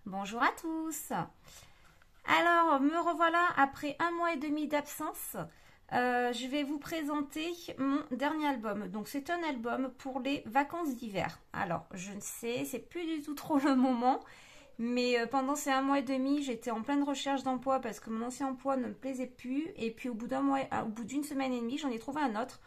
Bonjour à tous. Alors, me revoilà après 1 mois et demi d'absence. Je vais vous présenter mon dernier album. Donc, c'est un album pour les vacances d'hiver. Alors, je ne sais, c'est plus du tout trop le moment. Mais pendant ces 1 mois et demi, j'étais en pleine recherche d'emploi parce que mon ancien emploi ne me plaisait plus. Et puis, au bout d'une semaine et demie, j'en ai trouvé un autre.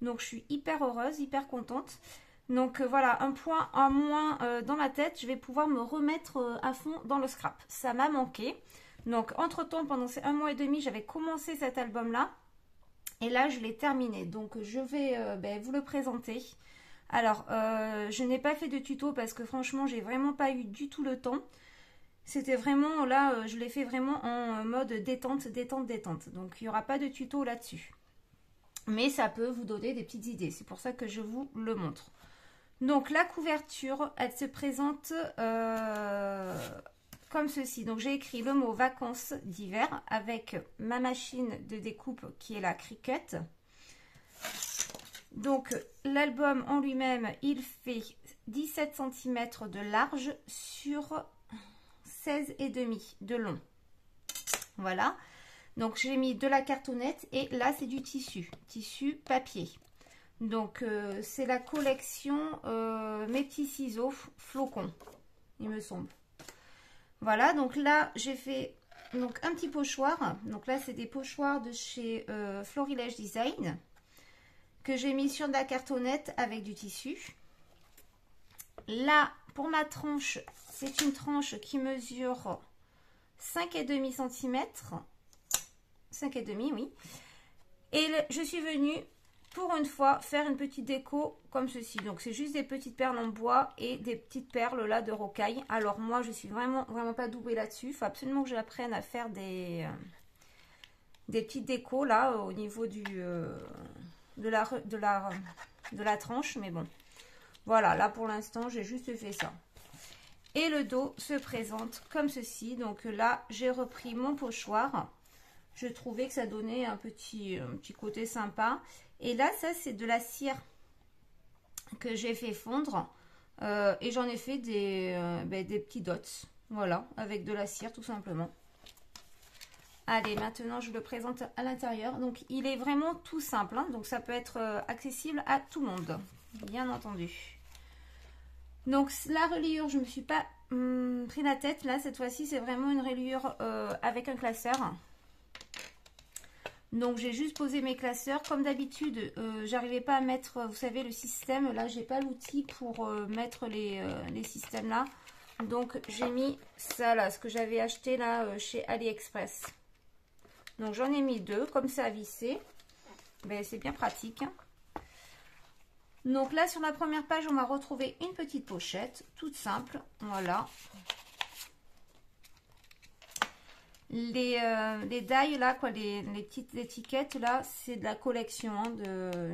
Donc, je suis hyper heureuse, hyper contente. Donc voilà, un point en moins dans ma tête, je vais pouvoir me remettre à fond dans le scrap. Ça m'a manqué. Donc entre-temps, pendant ces 1 mois et demi, j'avais commencé cet album-là. Et là, je l'ai terminé. Donc je vais vous le présenter. Alors, je n'ai pas fait de tuto parce que franchement, j'ai vraiment pas eu du tout le temps. C'était vraiment, là, je l'ai fait vraiment en mode détente, détente, détente. Donc il n'y aura pas de tuto là-dessus. Mais ça peut vous donner des petites idées. C'est pour ça que je vous le montre. Donc la couverture, elle se présente comme ceci. Donc j'ai écrit le mot vacances d'hiver avec ma machine de découpe qui est la Cricut. Donc l'album en lui-même, il fait 17 cm de large sur 16,5 de long. Voilà. Donc j'ai mis de la cartonnette et là c'est du tissu papier. Donc c'est la collection Mes petits ciseaux flocons, il me semble. Voilà, donc là j'ai fait donc un petit pochoir. Donc là c'est des pochoirs de chez Florilège Design que j'ai mis sur de la cartonnette avec du tissu. Là pour ma tranche, c'est une tranche qui mesure 5,5 cm. 5,5 oui. Et je suis venue pour une fois faire une petite déco comme ceci. Donc c'est juste des petites perles en bois et des petites perles là de rocaille. Alors moi je suis vraiment pas douée là-dessus. Il faut absolument que j'apprenne à faire des petites décos là au niveau de la tranche. Mais bon, voilà, là pour l'instant j'ai juste fait ça. Et le dos se présente comme ceci. Donc là j'ai repris mon pochoir. Je trouvais que ça donnait un petit côté sympa. Et là, ça, c'est de la cire que j'ai fait fondre. Et j'en ai fait des petits dots. Voilà, avec de la cire, tout simplement. Allez, maintenant, je le présente à l'intérieur. Donc, il est vraiment tout simple. Hein, donc, ça peut être accessible à tout le monde. Bien entendu. Donc, la reliure, je ne me suis pas pris la tête. Là, cette fois-ci, c'est vraiment une reliure avec un classeur. Donc j'ai juste posé mes classeurs. Comme d'habitude, j'arrivais pas à mettre, vous savez, le système. Là, j'ai pas l'outil pour mettre les systèmes là. Donc j'ai mis ça là, ce que j'avais acheté là chez AliExpress. Donc j'en ai mis deux, comme ça à visser. Ben, c'est bien pratique. Donc là, sur la première page, on va retrouver une petite pochette, toute simple. Voilà. Les die là, quoi, les petites étiquettes là, c'est de la collection hein,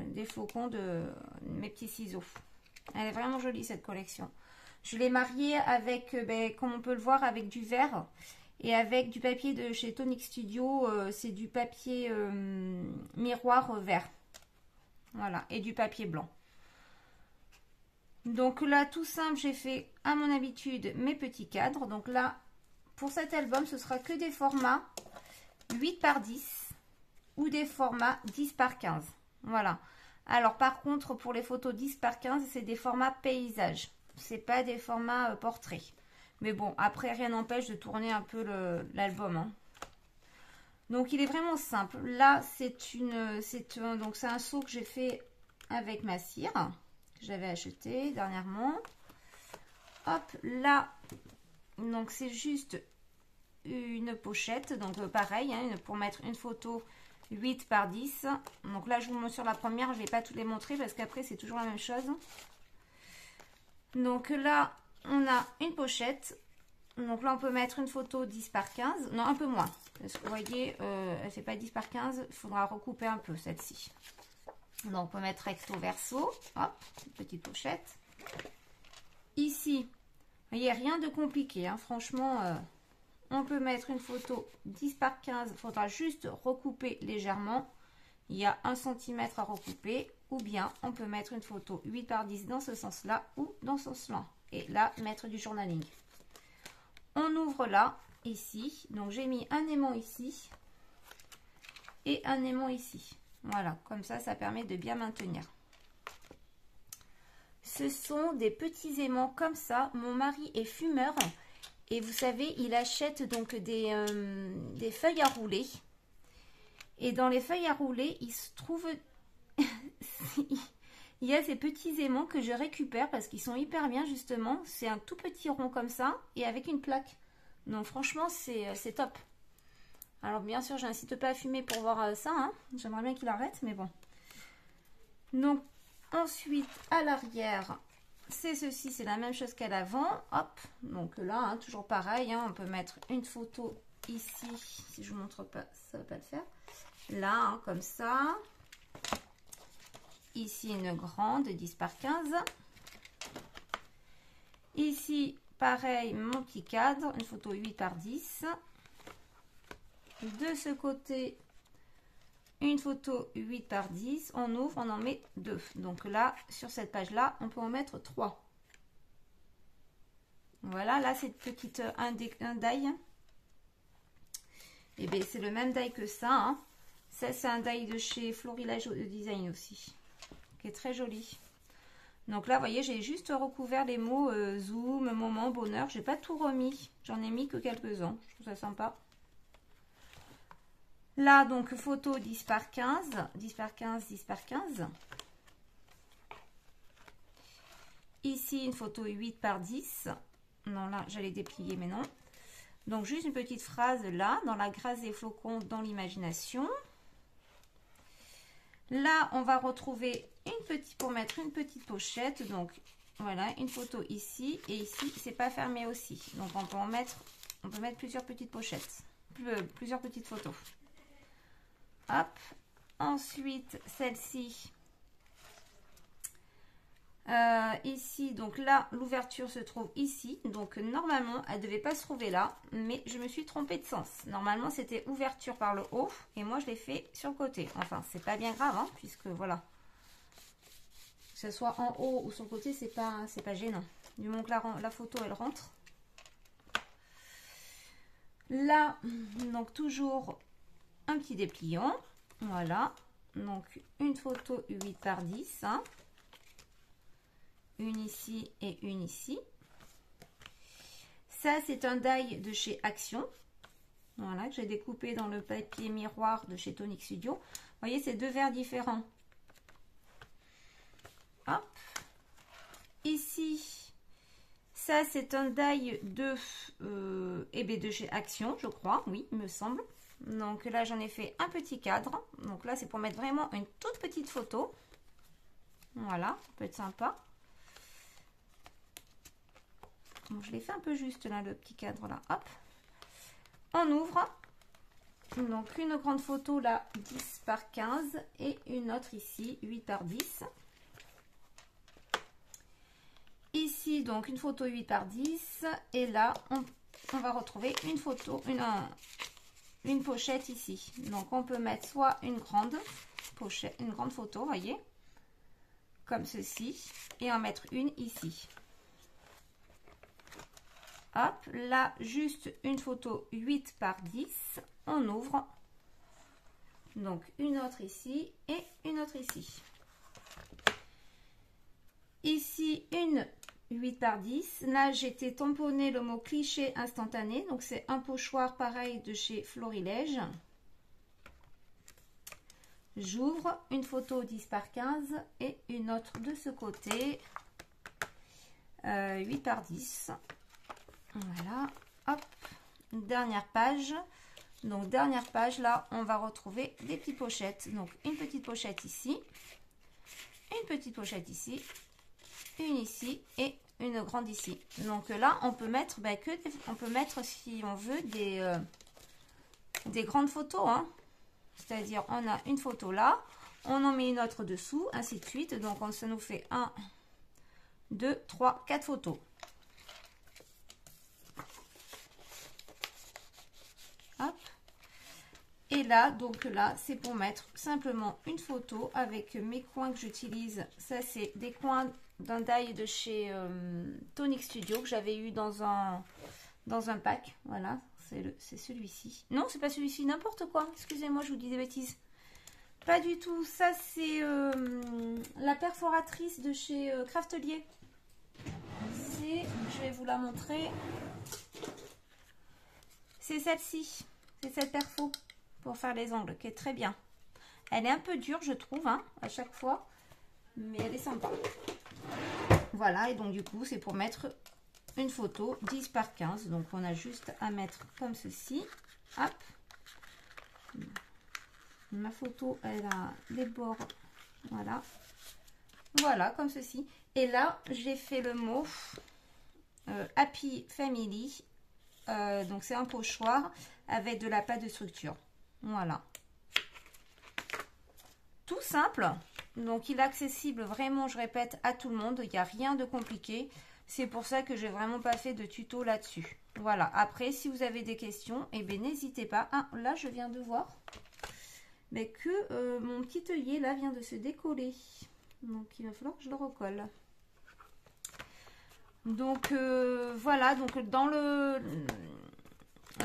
des flocons de mes petits ciseaux. Elle est vraiment jolie cette collection. Je l'ai mariée avec, comme on peut le voir, avec du verre et avec du papier de chez Tonic Studio. C'est du papier miroir vert. Voilà, et du papier blanc. Donc là, tout simple, j'ai fait à mon habitude mes petits cadres. Donc là, pour cet album, ce sera que des formats 8 par 10 ou des formats 10 par 15. Voilà. Alors, par contre, pour les photos 10 par 15, c'est des formats paysages. C'est pas des formats portraits. Mais bon, après, rien n'empêche de tourner un peu l'album. Hein. Donc, il est vraiment simple. Là, c'est un seau que j'ai fait avec ma cire. Que j'avais acheté dernièrement. Hop, là... Donc c'est juste une pochette, donc pareil, hein, pour mettre une photo 8 par 10. Donc là je vous montre sur la première, je ne vais pas toutes les montrer parce qu'après c'est toujours la même chose. Donc là on a une pochette, donc là on peut mettre une photo 10 par 15, non un peu moins, parce que vous voyez elle fait pas 10 par 15, il faudra recouper un peu celle-ci. Donc on peut mettre recto verso, hop, une petite pochette. Ici, il n'y a rien de compliqué, hein. Franchement, on peut mettre une photo 10 par 15, il faudra juste recouper légèrement. Il y a 1 cm à recouper, ou bien on peut mettre une photo 8 par 10 dans ce sens-là ou dans ce sens-là. Et là, mettre du journaling. on ouvre là, ici. Donc, j'ai mis un aimant ici et un aimant ici. Voilà, comme ça permet de bien maintenir. Ce sont des petits aimants comme ça. Mon mari est fumeur et vous savez, il achète donc des feuilles à rouler. Et dans les feuilles à rouler, il se trouve... il y a ces petits aimants que je récupère parce qu'ils sont hyper bien justement. C'est un tout petit rond comme ça et avec une plaque. Donc franchement, c'est top. Alors bien sûr, je n'incite pas à fumer pour voir ça. Hein. J'aimerais bien qu'il arrête, mais bon. Donc ensuite, à l'arrière, c'est ceci, c'est la même chose qu'à l'avant. Hop, donc là, hein, toujours pareil. Hein, on peut mettre une photo ici. Si je vous montre pas, ça va pas le faire. Là, hein, comme ça. Ici, une grande 10 par 15. Ici, pareil, mon petit cadre, une photo 8 par 10. De ce côté, une photo 8 par 10. On ouvre, on en met 2. Donc là, sur cette page-là, on peut en mettre 3. Voilà, là, c'est petite un die. Et bien, c'est le même die que ça. Hein. Ça, c'est un die de chez Florilège Design aussi, qui est très joli. Donc là, vous voyez, j'ai juste recouvert les mots zoom, moment, bonheur. J'ai pas tout remis. J'en ai mis que quelques-uns. Je trouve ça sympa. Là, donc, photo 10 par 15. 10 par 15, 10 par 15. Ici, une photo 8 par 10. Non, là, j'allais déplier, mais non. Donc, juste une petite phrase là, dans la grâce des flocons, dans l'imagination. Là, on va retrouver une petite, pour mettre une petite pochette. Donc, voilà, une photo ici. Et ici, c'est pas fermé aussi. Donc, on peut mettre plusieurs petites pochettes. Plusieurs petites photos. Hop. Ensuite, celle-ci. Ici, donc là, l'ouverture se trouve ici. Donc, normalement, elle ne devait pas se trouver là. Mais je me suis trompée de sens. Normalement, c'était ouverture par le haut. Et moi, je l'ai fait sur le côté. Enfin, c'est pas bien grave, hein, puisque voilà. Que ce soit en haut ou sur le côté, c'est pas gênant. Du moment que la photo, elle rentre. Là, donc toujours un petit dépliant. Voilà. Donc, une photo 8 par 10. Hein. Une ici et une ici. Ça, c'est un die de chez Action. Voilà, que j'ai découpé dans le papier miroir de chez Tonic Studio. Vous voyez, c'est deux verres différents. Hop. Ici, ça, c'est un die de chez Action, je crois. Oui, il me semble. Donc là, j'en ai fait un petit cadre. Donc là, c'est pour mettre vraiment une toute petite photo. Voilà, ça peut être sympa. Donc, je l'ai fait un peu juste là, le petit cadre là. Hop. On ouvre. Donc, une grande photo là, 10 par 15. Et une autre ici, 8 par 10. Ici, donc, une photo 8 par 10. Et là, on va retrouver une photo, une pochette ici. Donc, on peut mettre soit une grande pochette, une grande photo, vous voyez, comme ceci. Et en mettre une ici. Hop, là, juste une photo 8 par 10. On ouvre. Donc, une autre ici et une autre ici. Ici, une 8 par 10. Là, j'étais tamponné le mot cliché instantané. Donc, c'est un pochoir pareil de chez Florilège. J'ouvre une photo 10 par 15 et une autre de ce côté. 8 par 10. Voilà, hop, dernière page. Donc, dernière page, là, on va retrouver des petites pochettes. Donc, une petite pochette ici, une petite pochette ici, une ici et une grande ici. Donc là, on peut mettre, on peut mettre, si on veut, des grandes photos. Hein. C'est-à-dire, on a une photo là, on en met une autre dessous, ainsi de suite. Donc, ça nous fait 1, 2, 3, 4 photos. Hop. Et là, donc là, c'est pour mettre simplement une photo avec mes coins que j'utilise. Ça, c'est des coins d'un die de chez Tonic Studio que j'avais eu dans dans un pack. Voilà, c'est celui-ci. Non, c'est pas celui-ci, n'importe quoi. Excusez-moi, je vous dis des bêtises. Pas du tout. Ça, c'est la perforatrice de chez Craftelier. Je vais vous la montrer. C'est celle-ci. C'est cette perfo pour faire les ongles qui est très bien. Elle est un peu dure, je trouve, hein, à chaque fois. Mais elle est sympa. Voilà, et donc du coup, c'est pour mettre une photo 10 par 15. Donc, on a juste à mettre comme ceci. Hop. Ma photo, elle a des bords. Voilà. Voilà, comme ceci. Et là, j'ai fait le mot Happy Family. Donc, c'est un pochoir avec de la pâte de structure. Voilà. Tout simple. Donc, il est accessible vraiment, je répète, à tout le monde. Il n'y a rien de compliqué. C'est pour ça que j'ai vraiment pas fait de tuto là-dessus. Voilà. Après, si vous avez des questions, eh bien, n'hésitez pas. Ah, là, je viens de voir mais que mon petit œillet, là, vient de se décoller. Donc, il va falloir que je le recolle. Donc, voilà. Donc, dans la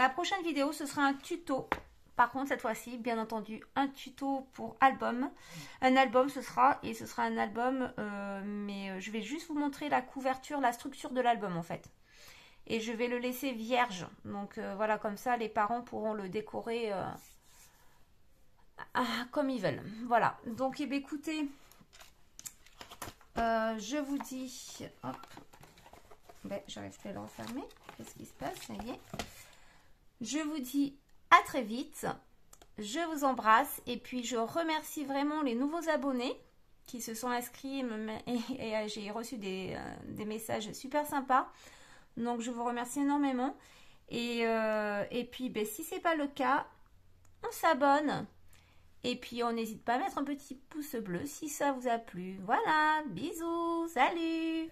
prochaine vidéo, ce sera un tuto. Par contre, cette fois-ci, bien entendu, un tuto pour album. Un album, ce sera un album, mais je vais juste vous montrer la couverture, la structure de l'album, en fait. Et je vais le laisser vierge. Donc, voilà, comme ça, les parents pourront le décorer comme ils veulent. Voilà. Donc, eh bien, écoutez, je vous dis... Hop. Ben, j'arrive pas à le refermer. Qu'est-ce qui se passe? Ça y est. Je vous dis à très vite. Je vous embrasse. Et puis, je remercie vraiment les nouveaux abonnés qui se sont inscrits. Et j'ai reçu des messages super sympas. Donc, je vous remercie énormément. Et puis, ben, si ce n'est pas le cas, on s'abonne. Et puis, on n'hésite pas à mettre un petit pouce bleu si ça vous a plu. Voilà. Bisous. Salut.